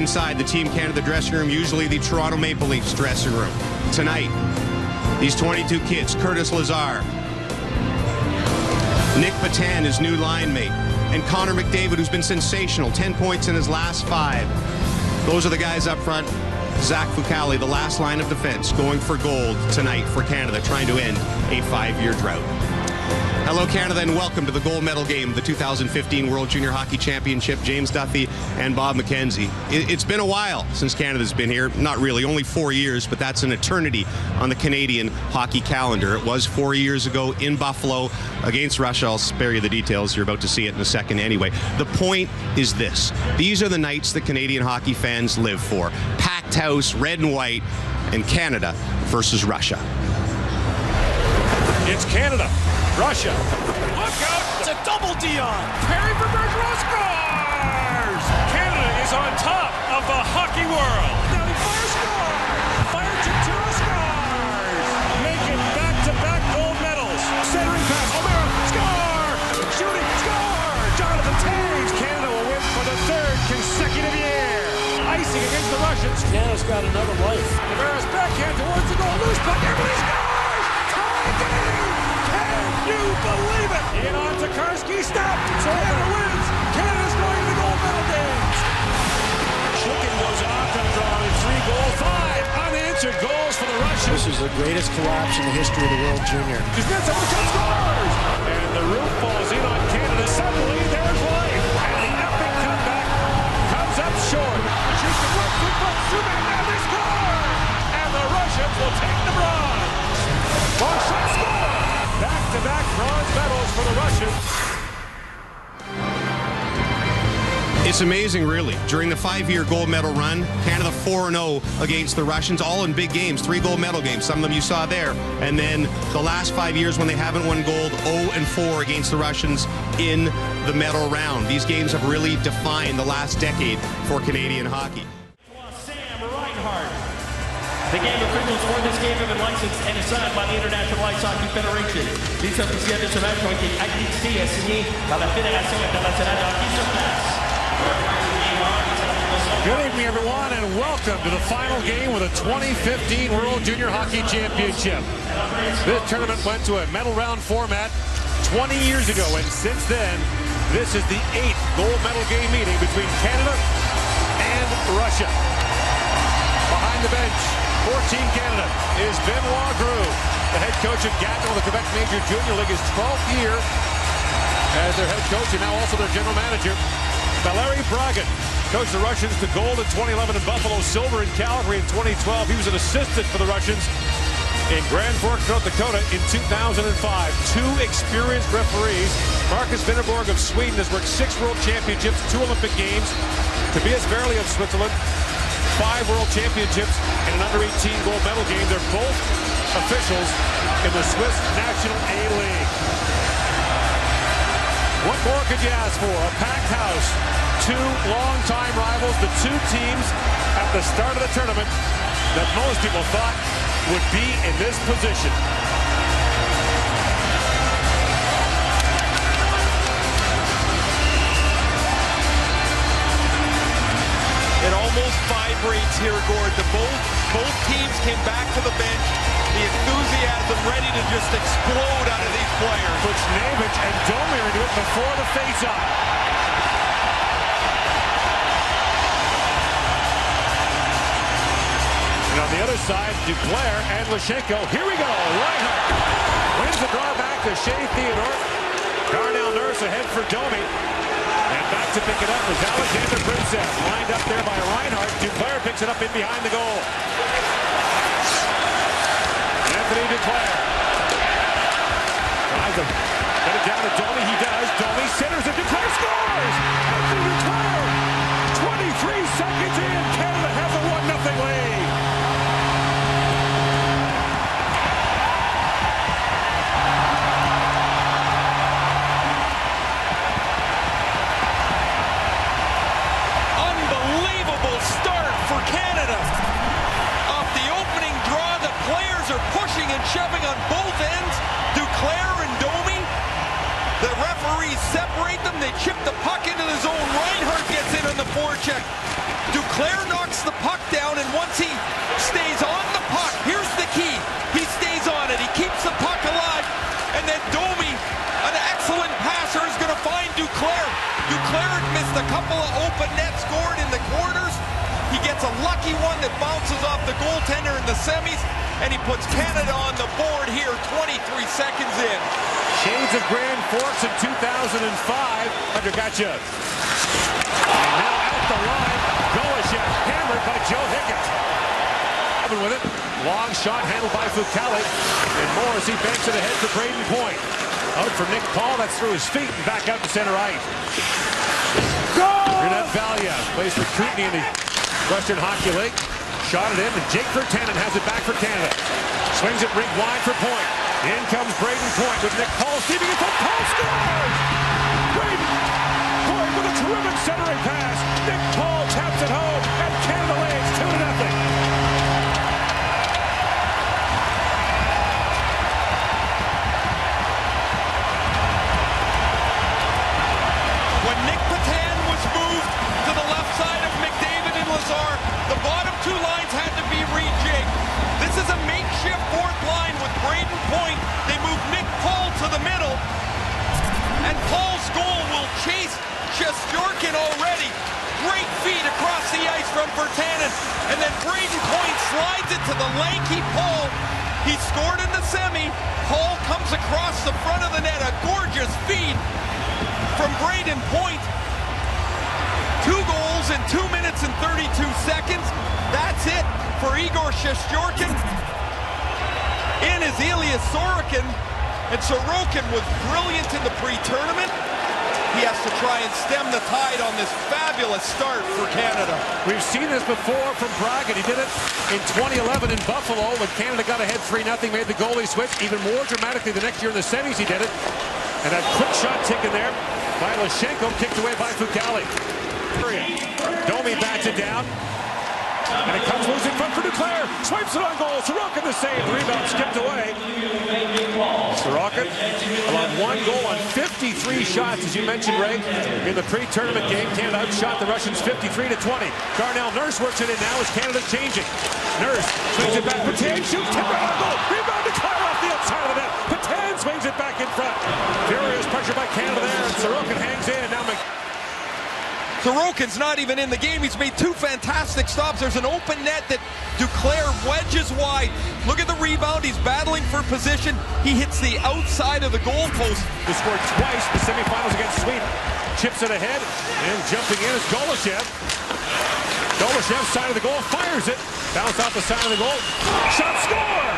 inside the Team Canada dressing room, usually the Toronto Maple Leafs dressing room. Tonight, these 22 kids, Curtis Lazar, Nick Patan, his new line mate, and Connor McDavid, who's been sensational, 10 points in his last 5. Those are the guys up front. Zach Fucale, the last line of defense, going for gold tonight for Canada, trying to end a 5-year drought. Hello, Canada, and welcome to the gold medal game, the 2015 World Junior Hockey Championship. James Duthie and Bob McKenzie. It's been a while since Canada's been here. Not really, only 4 years, but that's an eternity on the Canadian hockey calendar. It was 4 years ago in Buffalo against Russia. I'll spare you the details. You're about to see it in a second anyway. The point is this. These are the nights that Canadian hockey fans live for. Packed house, red and white, and Canada versus Russia. It's Canada. Russia. Look out! It's a double Dion. Perry for Bergeron scores! Canada is on top of the hockey world. Now he fires, score! Fire Chittura scores! Making back-to-back gold medals. Centering pass. O'Mara, score! Shooting, score! Jonathan Toews. Canada will win for the 3rd consecutive year. Icing against the Russians. Canada's got another life. Tavares backhand towards the goal. Loose puck. Everybody scores! Tie game! You believe it! In on Tokarski, stop! Canada wins! Canada's going to the gold medal games! Chicken goes off after only 3 goals. 5 unanswered goals for the Russians. This is the greatest collapse in the history of the World Junior. Kuznetsov scores! And the roof falls in on Canada. Suddenly, there's life! And the epic comeback comes up short. Shoots the left foot, Subban, now they score! And the Russians will take the bronze! Marchand scores! Back-to-back bronze medals for the Russians. It's amazing, really. During the 5-year gold medal run, Canada 4-0 against the Russians, all in big games, 3 gold medal games. Some of them you saw there. And then the last 5 years when they haven't won gold, 0-4 against the Russians in the medal round. These games have really defined the last decade for Canadian hockey. The game officials for this game have been licensed and assigned by the International Ice Hockey Federation. These officiels de ce match ont été accrédités et signés par la Fédération internationale de hockey sur place. Good evening, everyone, and welcome to the final game of the 2015 World Junior Hockey Championship. This tournament went to a medal round format 20 years ago, and since then, this is the 8th gold medal game meeting between Canada and Russia. Behind the bench for Team Canada is Benoit Groulx, the head coach of Gatineau, the Quebec Major Junior League, his 12th year as their head coach and now also their general manager. Valeri Bragin coached the Russians to gold in 2011 and Buffalo, silver in Calgary in 2012. He was an assistant for the Russians in Grand Forks, North Dakota in 2005. 2 experienced referees. Marcus Vinterborg of Sweden has worked 6 World Championships, 2 Olympic Games. Tobias Verley of Switzerland, 5 World Championships and an under-18 gold medal game. They're both officials in the Swiss National A-League. What more could you ask for? A packed house, 2 longtime rivals, the 2 teams at the start of the tournament that most people thought would be in this position. It almost vibrates here, Gord. Both teams came back to the bench. The enthusiasm ready to just explode out of these players. Puts Navich and Domi into it before the face-off. And on the other side, Duclair and Lashenko. Here we go. Reinhart wins the draw back to Shea Theodore. Darnell Nurse ahead for Domi. And back to pick it up was Alexander Princess. Lined up there by Reinhart. Duclair picks it up in behind the goal. Anthony Duclair. Tries to get it down to Domi. He does. Domi centers and Duclair scores! Anthony Duclair! 23 seconds in. Canada has a 1-0 lead. Shoving on both ends. Duclair and Domi. The referees separate them. They chip the puck into the zone. Reinhart gets in on the forecheck. Duclair Duclair knocks the puck down, and once he stays on the puck, here's the key. He stays on it. He keeps the puck alive. And then Domi, an excellent passer, is going to find Duclair. Duclair had missed a couple of open nets scored in the quarters. He gets a lucky one that bounces off the goaltender in the semis, and he puts Canada on the board here 23 seconds in. Shades of Grand Forks in 2005 under Gotcha. And now out the line, Golashev hammered by Joe Higgins. With it, long shot handled by Fucale, and Morrissey banks it ahead for Braden Point. Out for Nick Paul, that's through his feet and back out to center ice. Renat Valia plays for Kootenay in the Western Hockey League. Shot it in, and Jake Virtanen has it back for Canada. Swings it rink wide for Point. In comes Braden Point with Nick Paul steaming it from Paul scores! Braden Point with a terrific centering pass. Nick Paul taps it home, and Canada leads 2-0. The bottom two lines had to be rejigged. This is a makeshift fourth line with Braden Point. They move Nick Paul to the middle, and Paul's goal will chase Shesterkin already. Great feed across the ice from Virtanen, and then Braden Point slides it to the lanky Paul. He scored in the semi. Paul comes across the front of the net. A gorgeous feed from Braden Point. 2 goals in 2 minutes and 32 seconds. That's it for Igor Shesterkin. In is Elias Sorokin. And Sorokin was brilliant in the pre-tournament. He has to try and stem the tide on this fabulous start for Canada. We've seen this before from Braga. He did it in 2011 in Buffalo when Canada got ahead 3-0, made the goalie switch. Even more dramatically the next year in the semis he did it. And that quick shot taken there by Lashenko, kicked away by Fucale. Domi bats it down, and it comes loose in front for Duclair. Swipes it on goal. Sorokin the save. The rebound skipped away. Sorokin allowed 1 goal on 53 shots, as you mentioned, Ray. In the pre-tournament game, Canada outshot the Russians 53-20. Darnell Nurse works it in now as Canada's changing. Nurse swings it back. Patan shoots. Tip on goal. Rebound Duclair off the outside of the net. Patan swings it back in front. Furious pressure by Canada there, and Sorokin hangs in. Now Sorokin's not even in the game. He's made 2 fantastic stops. There's an open net that Duclair wedges wide. Look at the rebound. He's battling for position. He hits the outside of the goalpost. He scored twice in the semifinals against Sweden. Chips it ahead, and jumping in is Golashev. Golashev's side of the goal, fires it. Bounce off the side of the goal. Shot score!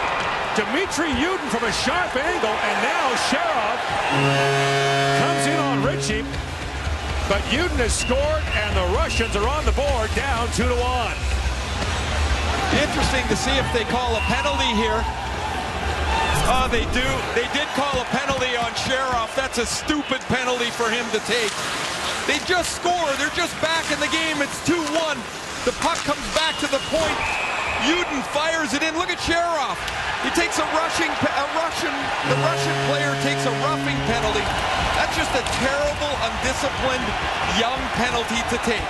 Dmitry Yudin from a sharp angle, and now Sharov comes in on Ritchie. But Yudin has scored, and the Russians are on the board, down 2-1. Interesting to see if they call a penalty here. Oh, they do. They did call a penalty on Sharov. That's a stupid penalty for him to take. They just scored. They're just back in the game. It's 2-1. The puck comes back to the point. Yudin fires it in. Look at Sharov. He takes the Russian player takes a roughing penalty. That's just a terrible, undisciplined, young penalty to take.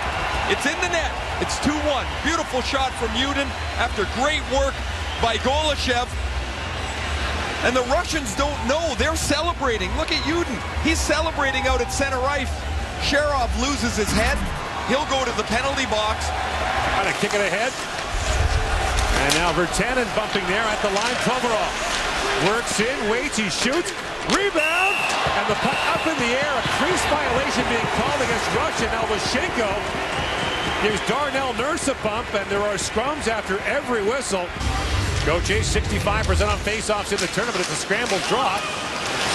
It's in the net. It's 2-1. Beautiful shot from Yudin after great work by Golashev. And the Russians don't know. They're celebrating. Look at Yudin. He's celebrating out at center ice. Sharov loses his head. He'll go to the penalty box. Trying to kick it ahead. And now Virtanen bumping there at the line. Komarov works in, waits, he shoots. Rebound! And the puck up in the air. A crease violation being called against Russia. Now Lashenko gives Darnell Nurse a bump, and there are scrums after every whistle. WJC 65% on faceoffs in the tournament. It's a scramble draw.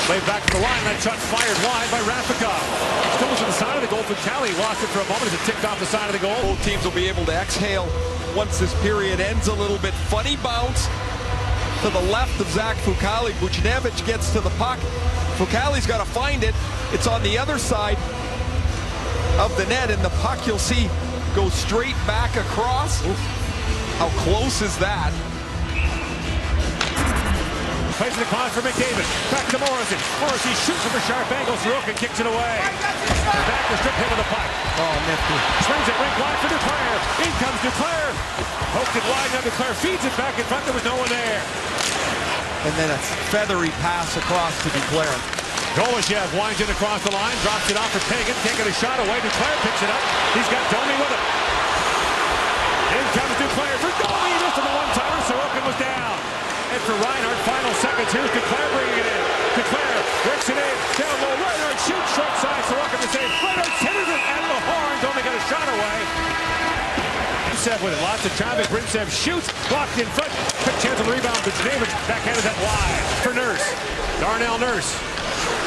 Played back to the line. That shot fired wide by Rafikov. Still was to the side of the goal. Fucale lost it for a moment as it ticked off the side of the goal. Both teams will be able to exhale once this period ends a little bit. Funny bounce to the left of Zach Fucale. Buchnevich gets to the puck. Fucale's got to find it. It's on the other side of the net, and the puck you'll see goes straight back across. Oof. How close is that? Plays it across for McDavid. Back to Morrissey. Morrissey shoots from a sharp angle. Sorokin kicks it away. The back to strip him with the puck. Oh, nifty. Swings it rink wide for Duclair. In comes Duclair. Poked it wide. Now Duclair feeds it back in front. There was no one there. And then a feathery pass across to Duclair. Golashev winds it across the line. Drops it off for Pagan. Can't get a shot away. Duclair picks it up. He's got Domi with him. In comes Duclair for Domi. He missed on the one-timer. Sorokin was down. And for Reinhart, final seconds. Here's Duclair bringing it in. Duclair works it in. Down low. Reinhart shoots short side. Sorokin to save. Reinhart centers it at the horn. Domi got a shot away. Brimsev with it. Lots of traffic. Brimsev shoots. Blocked in front. Quick chance on the rebound. But David backhanded that wide. For Nurse. Darnell Nurse.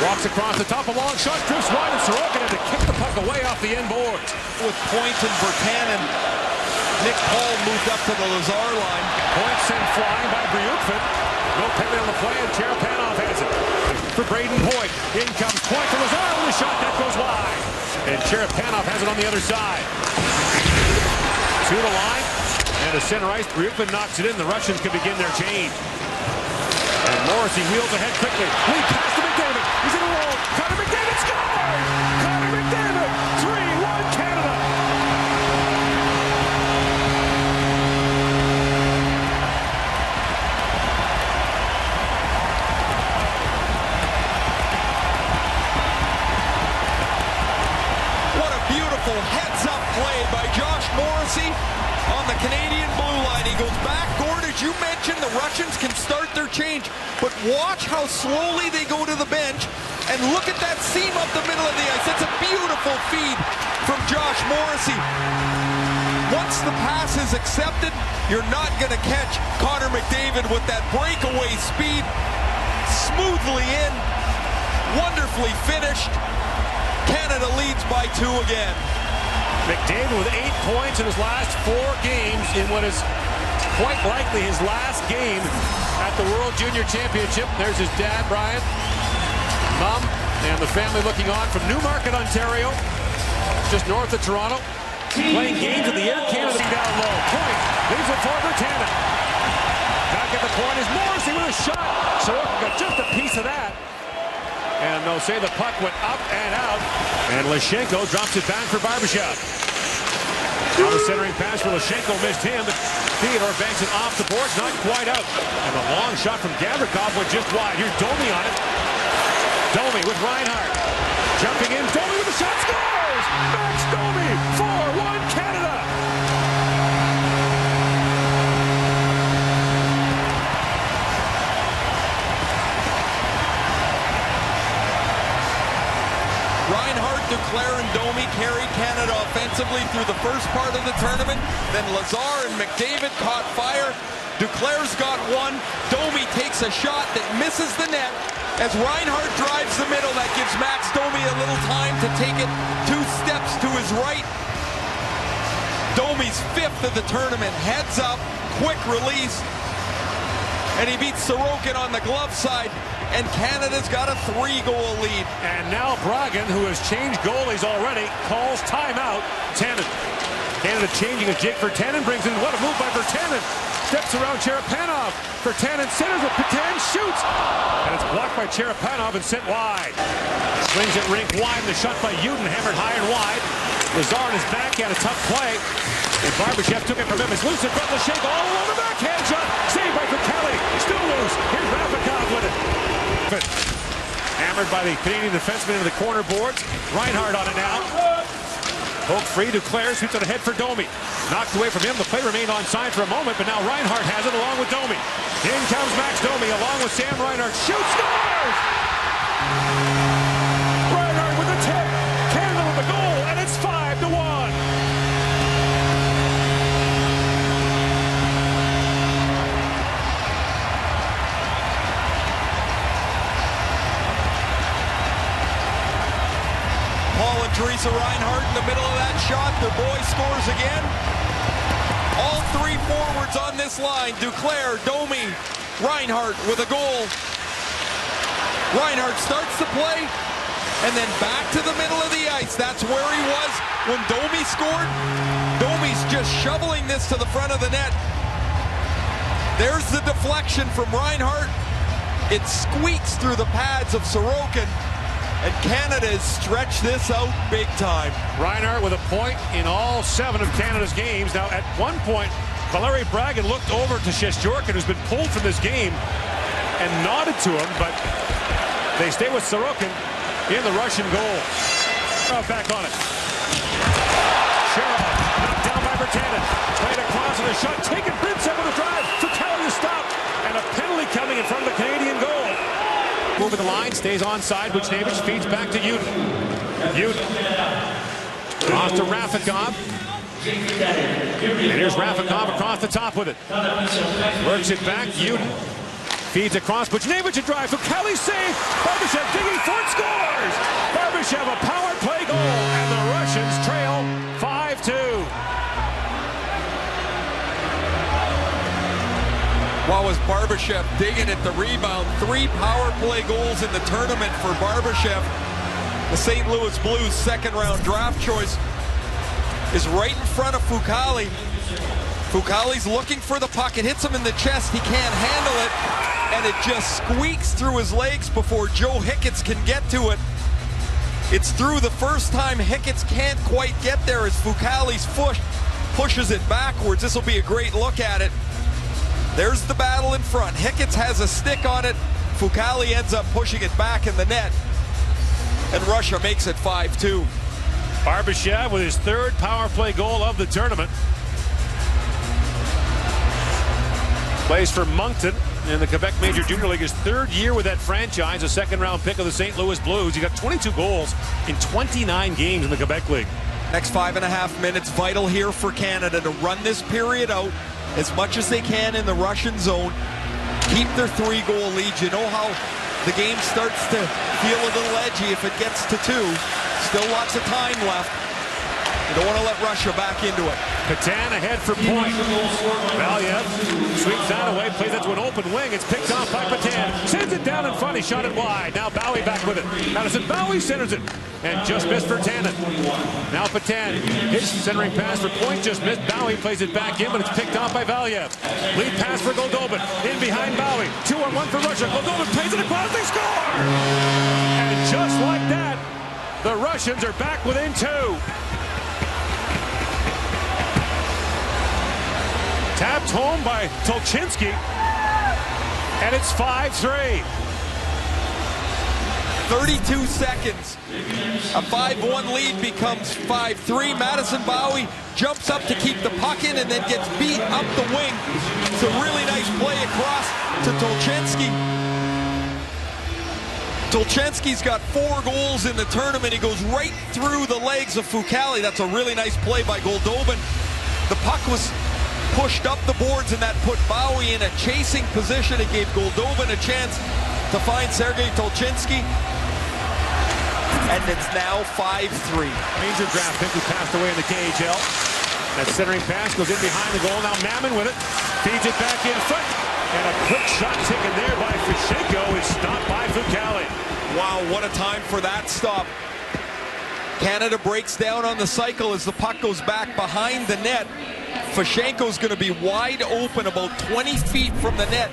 Walks across the top. A long shot. Drifts wide. And Sorokin had to kick the puck away off the end boards. With Point and Virtanen, Nick Paul moved up to the Lazar line. Point sent flying by Bryukfin. No penalty on the play, and Cherepanov has it. For Braden Point. In comes Point for Lazar with a shot that goes wide. And Cherepanov has it on the other side. To the line. And to center ice. Bryukfin knocks it in. The Russians can begin their change. And Morrissey wheels ahead quickly. Lead pass to McDavid. He's in a roll. Connor McDavid scores! Connor McDavid! 3-1 Canada! What a beautiful heads-up play by Josh Morrissey on the Canadian blue line. He goes back. Gord, as you mentioned, the Russians can start their change, but watch how slowly they go to the bench, and look at that seam up the middle of the ice. That's a beautiful feed from Josh Morrissey. Once the pass is accepted, you're not going to catch Connor McDavid with that breakaway speed. Smoothly in, wonderfully finished. Canada leads by 2 again. McDavid with 8 points in his last 4 games in what is quite likely his last game at the World Junior Championship. There's his dad, Brian, mom, and the family looking on from Newmarket, Ontario, just north of Toronto. Playing games in the Air Canada down low. Point leaves it for Virtanen. Back at the point is Morrissey with a shot. Sorokin got just a piece of that. And they'll say the puck went up and out. And Lashenko drops it back for Barbashev. Now the centering pass for Lashenko missed him, but Theodore banks it off the boards, not quite out. And the long shot from Gavrikov went just wide. Here's Domi on it. Domi with Reinhart. Jumping in. Domi with the shot. Scores! Max Domi! 4-1 Canada! Reinhart, Duclair, and Domi carried Canada offensively through the first part of the tournament. Then Lazar and McDavid caught fire. Duclair's got one. Domi takes a shot that misses the net. As Reinhart drives the middle, that gives Max Domi a little time to take it 2 steps to his right. Domi's 5th of the tournament. Heads up, quick release. And he beats Sorokin on the glove side. And Canada's got a 3-goal lead. And now Bragan, who has changed goalies already, calls timeout. Tannen. Canada changing a jig for Tannen. Brings in, what a move by Virtanen. Steps around Cherepanov. Virtanen centers with Virtanen shoots. And it's blocked by Cherepanov and sent wide. Swings it rink wide. The shot by Uden hammered high and wide. Lazar on his backhand, a tough play. And Barbashev took it from him. It's loose in front of Lashenko. All along the backhand shot. Saved by Kelly. Still loose. Here's Rafikov with it. Hammered by the Canadian defenseman into the corner boards. Reinhart on it now. Poke free. Duclair shoots on ahead for Domi. Knocked away from him. The play remained onside for a moment, but now Reinhart has it along with Domi. In comes Max Domi along with Sam Reinhart. Shoots, scores! Reinhart with the tip. Canada with the goal, and it's 5-1. Teresa Reinhart in the middle of that shot. Their boy scores again. All 3 forwards on this line. Duclair, Domi, Reinhart with a goal. Reinhart starts the play and then back to the middle of the ice. That's where he was when Domi scored. Domi's just shoveling this to the front of the net. There's the deflection from Reinhart. It squeaks through the pads of Sorokin, and Canada has stretched this out big time. Reinhart with a point in all 7 of Canada's games. Now, at one point, Valeri Bragin looked over to Shesterkin, who's been pulled from this game, and nodded to him, but they stay with Sorokin in the Russian goal. Back on it. Sherrill knocked down by Bertanen. Played across and a shot taken. Brinson with a drive. Fucali to stop. And a penalty coming in front of the Canadian goal. Moving the line, stays onside. Buchnevich feeds back to Uden. Off to Rafikov. And here's Rafikov across the top with it. Works it back. Uden feeds across. Buchnevich a drive. Fucali save. Barbashev digging for it. Scores! Barbashev a power play goal. And the Russians trail 5-2. While was Barbashev digging at the rebound. 3 power play goals in the tournament for Barbashev. The St. Louis Blues second-round draft choice is right in front of Fucali. Fucali's looking for the puck. It hits him in the chest. He can't handle it. And it just squeaks through his legs before Joe Hicketts can get to it. It's through the first time. Hicketts can't quite get there as Fucali's foot pushes it backwards. This will be a great look at it. There's the battle in front. Hicketts has a stick on it. Fucali ends up pushing it back in the net. And Russia makes it 5-2. Barbashev with his 3rd power play goal of the tournament. Plays for Moncton in the Quebec Major Junior League. His 3rd year with that franchise, a second-round pick of the St. Louis Blues. He got 22 goals in 29 games in the Quebec League. Next 5.5 minutes, vital here for Canada to run this period out as much as they can in the Russian zone. Keep their 3-goal lead. You know how the game starts to feel a little edgy if it gets to 2. Still lots of time left. You don't want to let Russia back into it. Patan ahead for point. Valiev sweeps that away, plays it to an open wing. It's picked off by Patan. Sends it down in front. He shot it wide. Now Bowie back with it. Madison Bowie centers it. And just missed for Tannen. Now Patan. His centering pass for point just missed. Bowie plays it back in, but it's picked off by Valiev. Lead pass for Goldobin. In behind Bowie. 2-on-1 for Russia. Goldobin plays it across. They score! And just like that, the Russians are back within 2. Tapped home by Tolchinsky, and it's 5-3. 32 seconds. A 5-1 lead becomes 5-3. Madison Bowie jumps up to keep the puck in and then gets beat up the wing. It's a really nice play across to Tolchinsky. Tolchinsky's got 4 goals in the tournament. He goes right through the legs of Fucali. That's a really nice play by Goldobin. The puck was pushed up the boards, and that put Bowie in a chasing position. It gave Goldobin a chance to find Sergei Tolchinsky. And it's now 5-3. Major draft pick who passed away in the KHL. That centering pass goes in behind the goal. Now Mammon with it. Feeds it back in front. And a quick shot taken there by Fushenko is stopped by Fucali. Wow, what a time for that stop. Canada breaks down on the cycle as the puck goes back behind the net. Fushenko's going to be wide open about 20 feet from the net.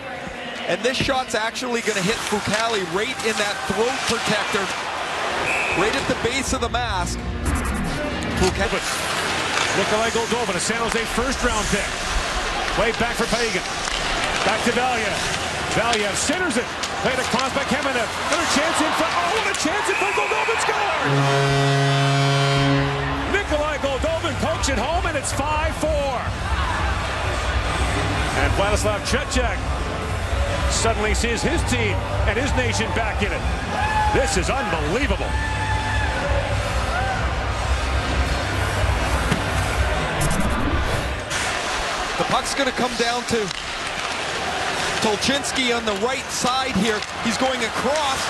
And this shot's actually going to hit Fucali right in that throat protector, right at the base of the mask. Nikolai Goldobin, a San Jose first-round pick. Way back for Pagan. Back to Valiev. Valiev centers it. Played across by Kamenev. Another chance in front. Oh, what a chance in front. Goldobin scores! Nikolai Goldobin pokes it home, and it's 5-4. And Vladislav Tretiak suddenly sees his team and his nation back in it. This is unbelievable. The puck's going to come down to Tolchinsky on the right side here. He's going across.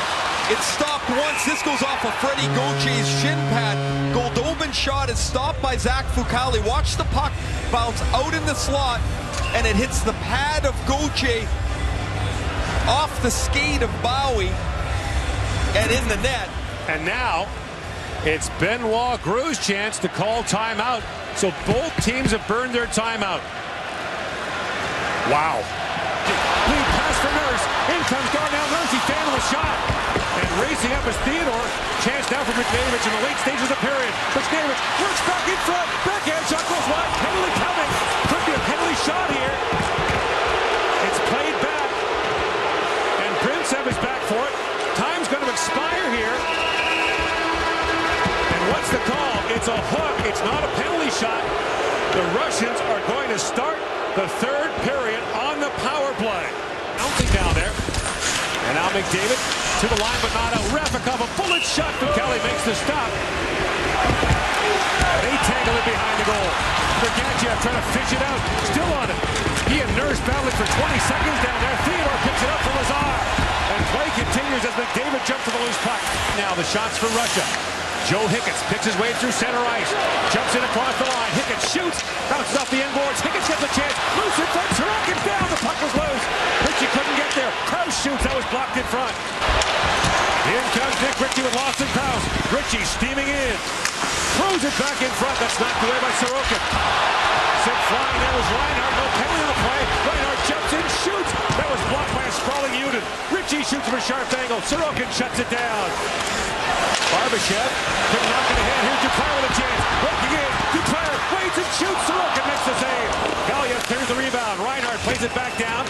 It's stopped once. This goes off of Freddie Gauthier's shin pad. Goldobin's shot is stopped by Zach Fucali. Watch the puck bounce out in the slot, and it hits the pad of Gauthier off the skate of Bowie and in the net. And now it's Benoit Grou's chance to call timeout. So both teams have burned their timeout. Wow. Lead pass for Nurse. In comes Darnell Nurse. shot. And racing up is Theodore. Chance now for McDavid in the late stages of the period. McDavid works back in front. Backhand shot goes wide. Penalty coming. Could be a penalty shot here. It's played back. And Brinsev is back for it. Time's going to expire here. And what's the call? It's a hook. It's not a penalty shot. The Russians are going to start the third period on the power play. Bouncing down there. And now McDavid to the line, but not out. Rafikov, a bullet shot. Kelly makes the stop. They tangle it behind the goal. Bergantiev trying to fish it out. Still on it. He and Nurse battling for 20 seconds down there. Theodore picks it up for Lazar. And play continues as McDavid jumps to the loose puck. Now the shots for Russia. Joe Hicketts picks his way through center ice. Jumps in across the line. Hicketts shoots. Bounces off the end boards. Hicketts gets a chance. Loose in front. Sorokin down. The puck was loose. Ritchie couldn't get there. Krause shoots. That was blocked in front. In comes Nick Ritchie with Lawson Krause. Ritchie steaming in. Throws it back in front. That's knocked away by Sorokin. Sent flying. There was Reinhart. No penalty on the play. Reinhart jumps in. Shoots. That was blocked by a sprawling unit. Ritchie shoots from a sharp angle. Sorokin shuts it down. Barbashev couldn't knock it ahead. Here's Duclair with a chance. Working in. Duclair waits and shoots. Sorokin makes the save. Gallia clears the rebound. Reinhart plays it back down.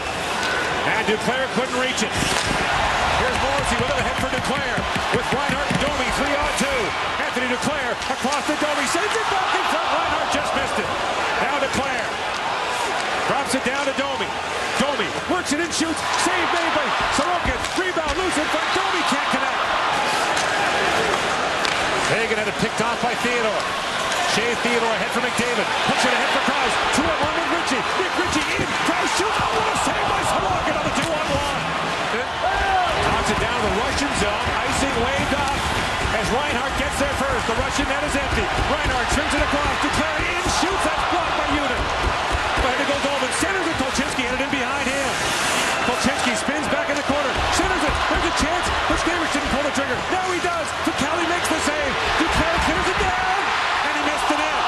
And Duclair couldn't reach it. Here's Morrissey with a head for Duclair. With Reinhart and Domi, 3-on-2. Anthony Duclair across the Domi. Sends it back in front. Reinhart just missed it. Now Duclair. Drops it down to Domi. Domi works it and shoots. Save made by Sorokin. Rebound loose in front. Domi can't connect. Hagen had it picked off by Theodore. Shea Theodore ahead for McDavid. Puts it ahead for Krause. 2-on-1 with Ritchie. Nick Ritchie in. Krause shoots. Oh, what a save by Sorokin on the 2-on-1. Knocks it down to the Russian zone. Icing waved off as Reinhart gets there first. The Russian net is empty. Reinhart trims it across. Duclair in. Shoots. That's blocked by Unit. Ahead to go Dolman. Centers it. Tolchinsky had it in behind him. Tolchinsky spins back in the corner. Centers it. There's a chance. Bushkamers didn't pull the trigger. Now he does. Kelly makes the save. Duclair clears it down. And he missed the net.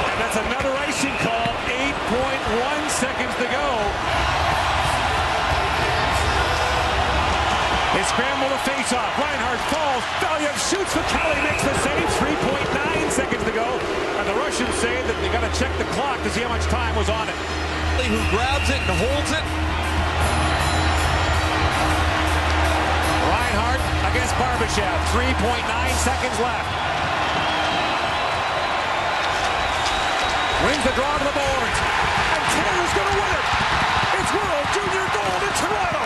And that's another icing call. 8.1 seconds to go. They scramble the face-off. Reinhart falls. Valiev shoots. Kelly makes the save. 3.9 seconds to go. And the Russians say that they got to check the clock to see how much time was on it. Who grabs it and holds it. Reinhart against Barbashev. 3.9 seconds left. Wins the draw to the boards. And Canada's going to win it. It's World Junior Gold in Toronto.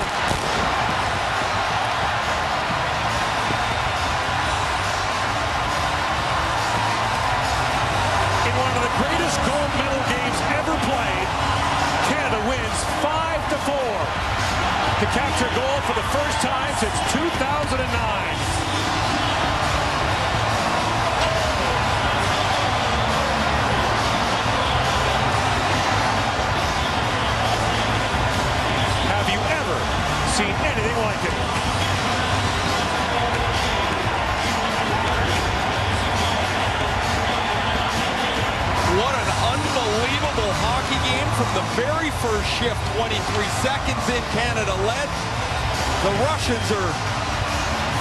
In one of the greatest gold medal games ever played, Canada wins 5-4 to capture gold for the first time since 2009. Have you ever seen anything like it? What an unbelievable hockey game from the very first shift. 23 seconds in, Canada led. The Russians are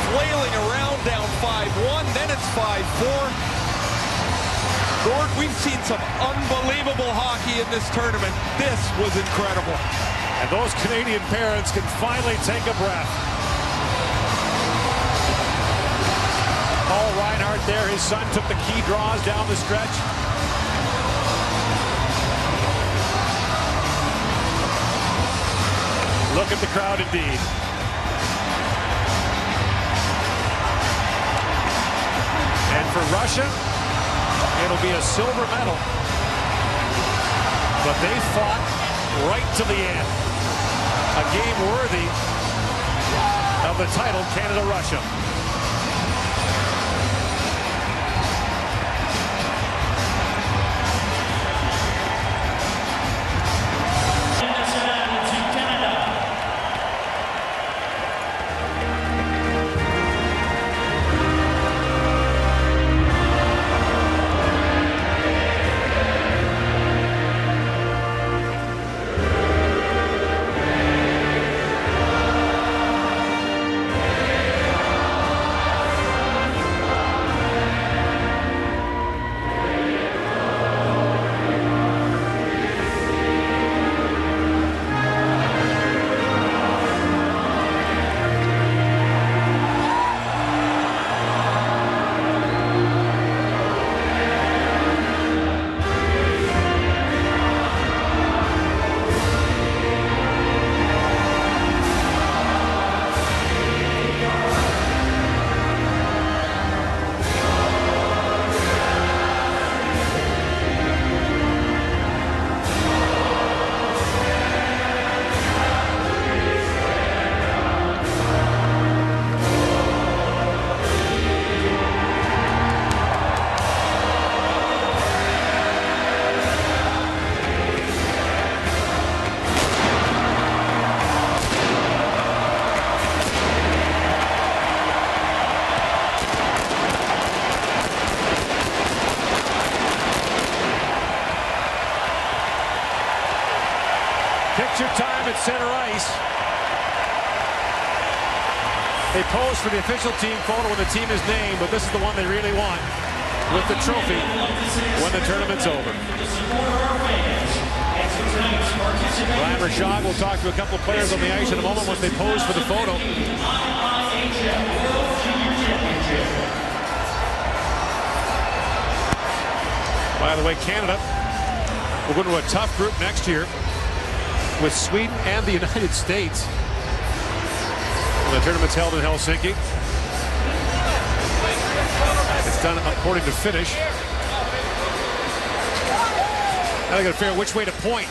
flailing around, down 5-1. Then it's 5-4. Gord, we've seen some unbelievable hockey in this tournament. This was incredible. And those Canadian parents can finally take a breath. Paul Reinhart there, his son took the key draws down the stretch. Look at the crowd indeed. And for Russia, it'll be a silver medal. But they fought right to the end. A game worthy of the title, Canada-Russia. at center ice. They pose for the official team photo when the team is named, but this is the one they really want with the trophy when the tournament's over. Ryan Rashad will talk to a couple of players on the ice in a moment once they pose for the photo. By the way, Canada will go into a tough group next year with Sweden and the United States. The tournament's held in Helsinki. It's done according to finish. Now they got to figure out which way to point.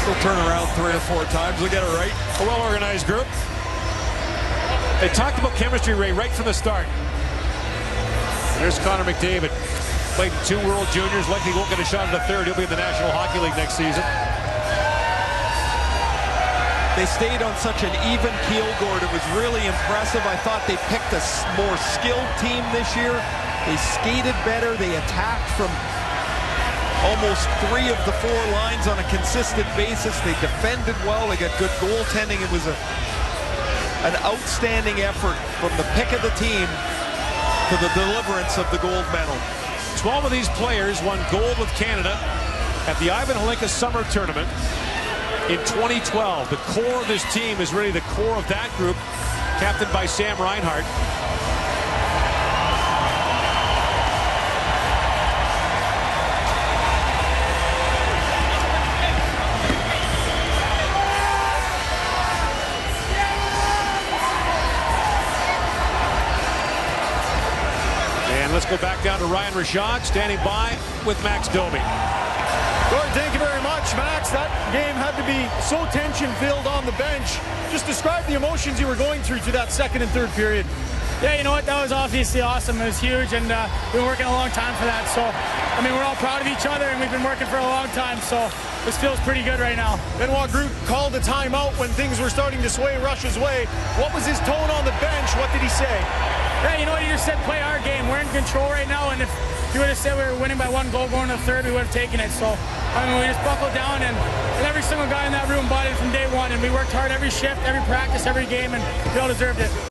They'll turn around 3 or 4 times. They'll get it right. A well-organized group. They talked about chemistry, Ray, right from the start. There's Connor McDavid. Played in 2 World Juniors. Likely won't get a shot at a third. He'll be in the National Hockey League next season. They stayed on such an even keel, Gord. It was really impressive. I thought they picked a more skilled team this year. They skated better. They attacked from almost 3 of the 4 lines on a consistent basis. They defended well. They got good goaltending. It was an outstanding effort from the pick of the team to the deliverance of the gold medal. 12 of these players won gold with Canada at the Ivan Holinka Summer Tournament in 2012. The core of this team is really the core of that group, captained by Sam Reinhart. And let's go back down to Ryan Rashad, standing by with Max Domi. Gord, thank you very much, Max. That game had to be so tension-filled on the bench. Just describe the emotions you were going through that second and third period. Yeah, you know what? That was obviously awesome. It was huge, and we've been working a long time for that. So, I mean, we're all proud of each other, and we've been working for a long time. So, this feels pretty good right now. Benoit Groot called a timeout when things were starting to sway Russia's way. What was his tone on the bench? What did he say? Yeah, you know what? He just said, play our game. We're in control right now, and if he would have said we were winning by 1 goal going to the third, we would have taken it. So, I mean, we just buckled down, and every single guy in that room bought it from day one, and we worked hard every shift, every practice, every game, and we all deserved it.